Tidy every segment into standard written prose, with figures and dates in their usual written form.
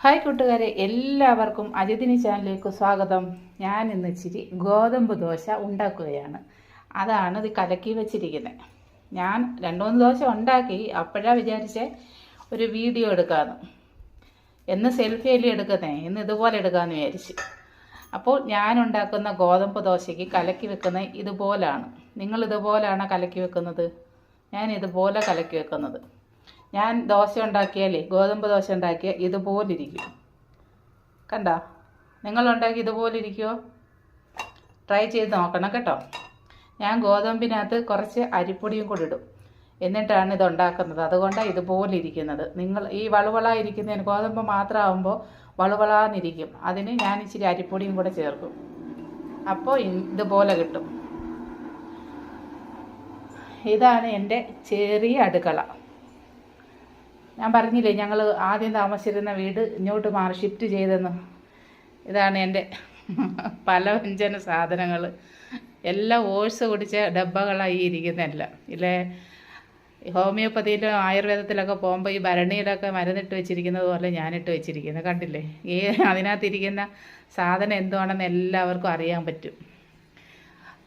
Hi കൂട്ടുകാരെ, എല്ലാവർക്കും അജിതിനി ചാനലിലേക്ക് സ്വാഗതം. ഞാൻ ഇന്ന് ഇച്ചിരി ഗോതമ്പ് ദോശ ഉണ്ടാക്കുകയാണ്. അതാണ് ഇത് കലക്കി വെച്ചിരിക്കുന്നത്. ഞാൻ 2-3 ദോശ ഉണ്ടാക്കി. അപ്പോഴാണ് വിചാരിച്ചേ ഒരു വീഡിയോ എടുക്കാമെന്ന്. എന്ന് സെൽഫിയല്ലേ എടുക്കുന്നേ, ഇന്ന് ഇതുപോലെ എടുക്കാമെന്ന് വിചാരിച്ച്. അപ്പോൾ ഞാൻ ഉണ്ടാക്കുന്ന ഗോതമ്പ് ദോശയ്ക്ക് കലക്കി വെക്കുന്നത് ഇതുപോലാണ്. നിങ്ങൾ ഇതുപോലാണ് കലക്കി വെക്കുന്നത്? ഞാൻ ഇതുപോലെ കലക്കി വെക്കുന്നത്. ഞാൻ ദോശ ഉണ്ടാക്കിയാലേ, ഗോതമ്പ് ദോശ ഉണ്ടാക്കിയാൽ ഇതുപോലിരിക്കും. കണ്ടോ? നിങ്ങളുണ്ടാക്കി ഇതുപോലിരിക്കുമോ? ട്രൈ ചെയ്ത് നോക്കണം കേട്ടോ. ഞാൻ ഗോതമ്പിനകത്ത് കുറച്ച് അരിപ്പൊടിയും കൂടി ഇടും, എന്നിട്ടാണ് ഇത് ഉണ്ടാക്കുന്നത്. അതുകൊണ്ടാണ് ഇതുപോലിരിക്കുന്നത്. നിങ്ങൾ ഈ വളുവളായിരിക്കുന്നതിന്, ഗോതമ്പ് മാത്രമാകുമ്പോൾ വളുവളാന്നിരിക്കും. അതിന് ഞാൻ ഇച്ചിരി അരിപ്പൊടിയും കൂടെ ചേർക്കും. അപ്പോൾ ഇതുപോലെ കിട്ടും. ഇതാണ് എൻ്റെ ചെറിയ അടുക്കള. ഞാൻ പറഞ്ഞില്ലേ, ഞങ്ങൾ ആദ്യം താമസിച്ചിരുന്ന വീട് ഇങ്ങോട്ട് മാറി ഷിഫ്റ്റ് ചെയ്തെന്ന്. ഇതാണ് എൻ്റെ പലവ്യഞ്ജന സാധനങ്ങൾ. എല്ലാം ഓഴ്സ് കുടിച്ച ഡബ്ബകളായി ഇരിക്കുന്നതല്ല. ഇല്ലേ, ഹോമിയോപ്പതിയിലും ആയുർവേദത്തിലൊക്കെ പോകുമ്പോൾ ഈ ഭരണിയിലൊക്കെ മരുന്നിട്ട് വെച്ചിരിക്കുന്നത് പോലെ ഞാനിട്ട് വെച്ചിരിക്കുന്നത് കണ്ടില്ലേ. അതിനകത്തിരിക്കുന്ന സാധനം എന്തുവാണെന്ന് എല്ലാവർക്കും അറിയാൻ പറ്റും.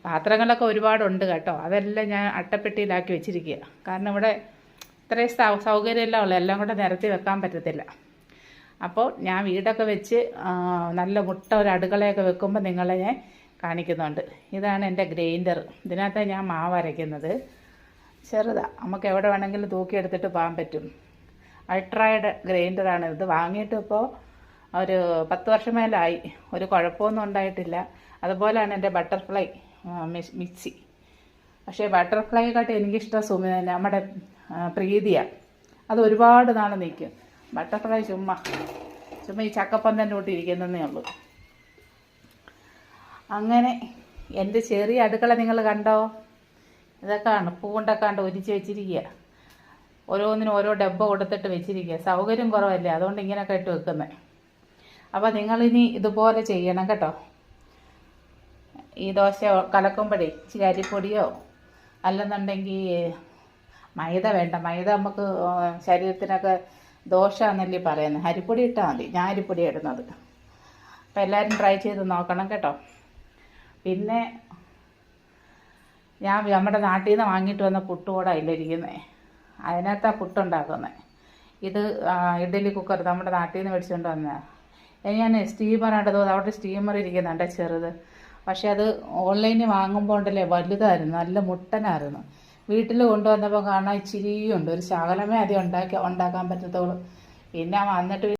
പാത്രങ്ങളൊക്കെ ഒരുപാടുണ്ട് കേട്ടോ. അതെല്ലാം ഞാൻ അട്ടപ്പെട്ടിയിലാക്കി വെച്ചിരിക്കുക. കാരണം ഇവിടെ ഇത്രയും സൗകര്യമെല്ലാം ഉള്ളു, എല്ലാം കൂടെ നിരത്തി വെക്കാൻ പറ്റത്തില്ല. അപ്പോൾ ഞാൻ വീടൊക്കെ വെച്ച് നല്ല മുട്ട ഒരു അടുക്കളയൊക്കെ വെക്കുമ്പോൾ നിങ്ങളെ ഞാൻ കാണിക്കുന്നുണ്ട്. ഇതാണ് എൻ്റെ ഗ്രൈൻഡർ. ഇതിനകത്ത് ഞാൻ മാവ് അരയ്ക്കുന്നത്. ചെറുതാണ്, നമുക്ക് എവിടെ വേണമെങ്കിലും തൂക്കിയെടുത്തിട്ട് പോകാൻ പറ്റും. അൾട്രായുടെ ഗ്രൈൻഡറാണ് ഇത്. വാങ്ങിയിട്ട് ഇപ്പോൾ ഒരു 10 വർഷം മേലായി. ഒരു കുഴപ്പമൊന്നും ഉണ്ടായിട്ടില്ല. അതുപോലെയാണ് എൻ്റെ ബട്ടർഫ്ലൈ മിക്സി. പക്ഷേ ബട്ടർഫ്ലൈയെക്കാട്ടും എനിക്കിഷ്ടം നമ്മുടെ പ്രീതിയാണ്. അത് ഒരുപാട് നാൾ നിൽക്കും. ബട്ടർഫ്ലൈ ചുമ്മാ ഈ ചക്കപ്പന്തൻ്റെ കൂട്ടി ഇരിക്കുന്നതേ ഉള്ളൂ. അങ്ങനെ എൻ്റെ ചെറിയ അടുക്കള നിങ്ങൾ കണ്ടോ? ഇതൊക്കെയാണ് പൂണ്ടൊക്കെയാണ്ട് ഒരിച്ച് വെച്ചിരിക്കുക. ഓരോന്നിനും ഓരോ ഡബ്ബ കൊടുത്തിട്ട് വെച്ചിരിക്കുക. സൗകര്യം കുറവല്ലേ, അതുകൊണ്ട് ഇങ്ങനെയൊക്കെ ഇട്ട് വെക്കുന്നത്. അപ്പോൾ നിങ്ങളിനി ഇതുപോലെ ചെയ്യണം കേട്ടോ. ഈ ദോശ കലക്കുമ്പോഴേ ഇച്ചിരി അരിപ്പൊടിയോ അല്ലെന്നുണ്ടെങ്കിൽ മൈദ വേണ്ട. മൈദ നമുക്ക് ശരീരത്തിനൊക്കെ ദോഷമാണെന്നല്ലേ പറയുന്നത്. അരിപ്പൊടി ഇട്ടാൽ മതി. ഞാൻ അരിപ്പൊടി ഇടുന്നത്. അപ്പോൾ എല്ലാവരും ട്രൈ ചെയ്ത് നോക്കണം കേട്ടോ. പിന്നെ ഞാൻ നമ്മുടെ നാട്ടിൽ നിന്ന് വാങ്ങിയിട്ട് വന്ന പുട്ടുകൂടെ ഇല്ലിരിക്കുന്നത്. അതിനകത്താണ് പുട്ടുണ്ടാക്കുന്നത്. ഇത് ഇഡ്ഡലി കുക്കർ നമ്മുടെ നാട്ടിൽ നിന്ന് മേടിച്ചുകൊണ്ട് വന്നതാണ്. ഞാൻ സ്റ്റീമറായിട്ട് തോന്നുന്നു. അവിടെ സ്റ്റീമർ ഇരിക്കുന്നുണ്ട് ചെറുത്. പക്ഷെ അത് ഓൺലൈനിൽ വാങ്ങുമ്പോൾ ഉണ്ടല്ലേ വലുതായിരുന്നു, നല്ല മുട്ടനായിരുന്നു. വീട്ടിൽ കൊണ്ടുവന്നപ്പോൾ കാണാൻ ഇച്ചിരിയുണ്ട്, ഒരു ശകലമേ അധികം ഉണ്ടാക്കാൻ പറ്റത്തുള്ളൂ. പിന്നെ വന്നിട്ട്